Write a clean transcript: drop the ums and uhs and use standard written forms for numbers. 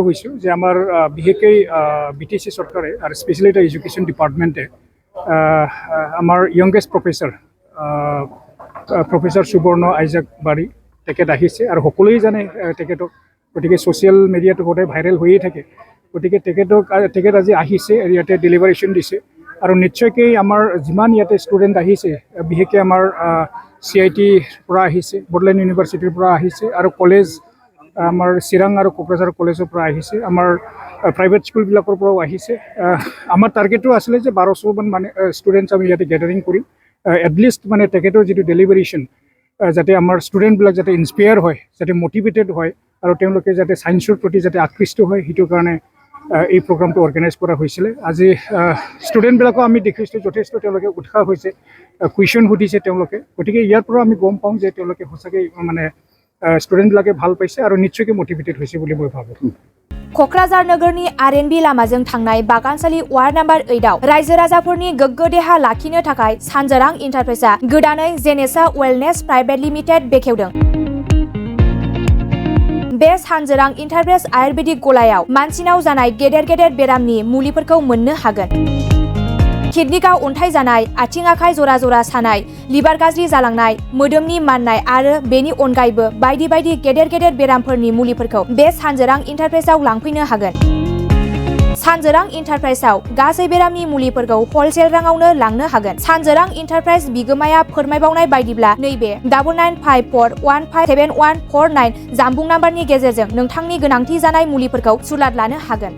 হৈছোঁ যে আমাৰ বিশেষকৈ BTC চৰকাৰে আৰু স্পেচিয়েলি এটা এডুকেশ্যন ডিপাৰ্টমেণ্টে আমাৰ য়ংগেষ্ট প্ৰফেচাৰ Soborno Issac Bari তেখেত আহিছে আৰু সকলোৱে জানে তেখেতক গতিকে ছ'চিয়েল মিডিয়াটো সদায় ভাইৰেল হৈয়ে থাকে গতিকে তেখেত আজি আহিছে ইয়াতে ডেলিভাৰেশ্যন দিছে আৰু নিশ্চয়কৈ আমাৰ যিমান ইয়াতে ষ্টুডেণ্ট আহিছে বিশেষকৈ আমাৰ CIT পৰা আহিছে বড়োলেণ্ড ইউনিভাৰ্চিটিৰ পৰা আহিছে আৰু কলেজ আমাৰ চিৰাং আৰু কোকৰাঝাৰ কলেজৰ পৰা আহিছে আমাৰ প্ৰাইভেট স্কুলবিলাকৰ পৰাও আহিছে আমাৰ টাৰ্গেটটো আছিলে যে 1200 মান মানে ষ্টুডেণ্টছ আমি ইয়াতে গেডাৰিং কৰিম এটলিষ্ট মানে তেখেতৰ যিটো ডেলিভাৰেশ্যন যাতে আমাৰ ষ্টুডেণ্টবিলাক যাতে ইনস্পায়াৰ হয় যাতে মটিভেটেড হয় আৰু তেওঁলোকে যাতে ছায়েন্সৰ প্ৰতি যাতে আকৃষ্ট হয় সেইটো কাৰণে এই প্ৰগ্ৰামটো অৰ্গেনাইজ কৰা হৈছিলে আজি ষ্টুডেণ্টবিলাকো আমি দেখিছোঁ যথেষ্ট তেওঁলোকে উৎসাহ হৈছে কুৱেশ্যন সুধিছে তেওঁলোকে গতিকে ইয়াৰ পৰা আমি গম পাওঁ যে তেওঁলোকে সঁচাকৈ মানে ষ্টুডেণ্টবিলাকে ভাল পাইছে আৰু নিশ্চয়কৈ মটিভেটেড হৈছে বুলি মই ভাবোঁ क'क्राझार नोगोरनि RNB लामाजों थांनाय बागानसालि वार्ड नम्बर 8 आव रायजो राजाफोरनि गोग्गो देहा लाखिनो थाखाय सानजोरां इन्टारप्राइजआ गोदानै जेनेसा वेलनेस प्राइभेट लिमिटेड बेखेवदों। बे सानजोरां इन्टारप्राइज आयुर्वेदिक गलायाव मानसिनाव जानाय गेदेर बेरामनि मुलिफोरखौ मोननो हागोन। किडनिकाव अन्थाइ जानाय, आथिं आखाइ जरा जरा सानाय, लिभार गाज्रि जालांनाय, मोदोमनि माननाय आरो बेनि अनगायैबो बायदि गेदेर बेरामफोरनि मुलिफोरखौ बे सानजोरां इन्टारप्राइजआव लांफैनो हागोन। सानजोरां इन्टारप्राइजआव गासै बेरामनि मुलिफोरखौ हलसेल राङावनो लांनो हागोन। सानजोरां इन्टारप्राइज बिगोमाया फोरमायबावनाय बायदिब्ला नैबे 9954157149 जानबुं नाम्बारनि गेजेरजों नोंथांनि गोनांथि जानाय मुलिफोरखौ सुलाद लानो हागोन।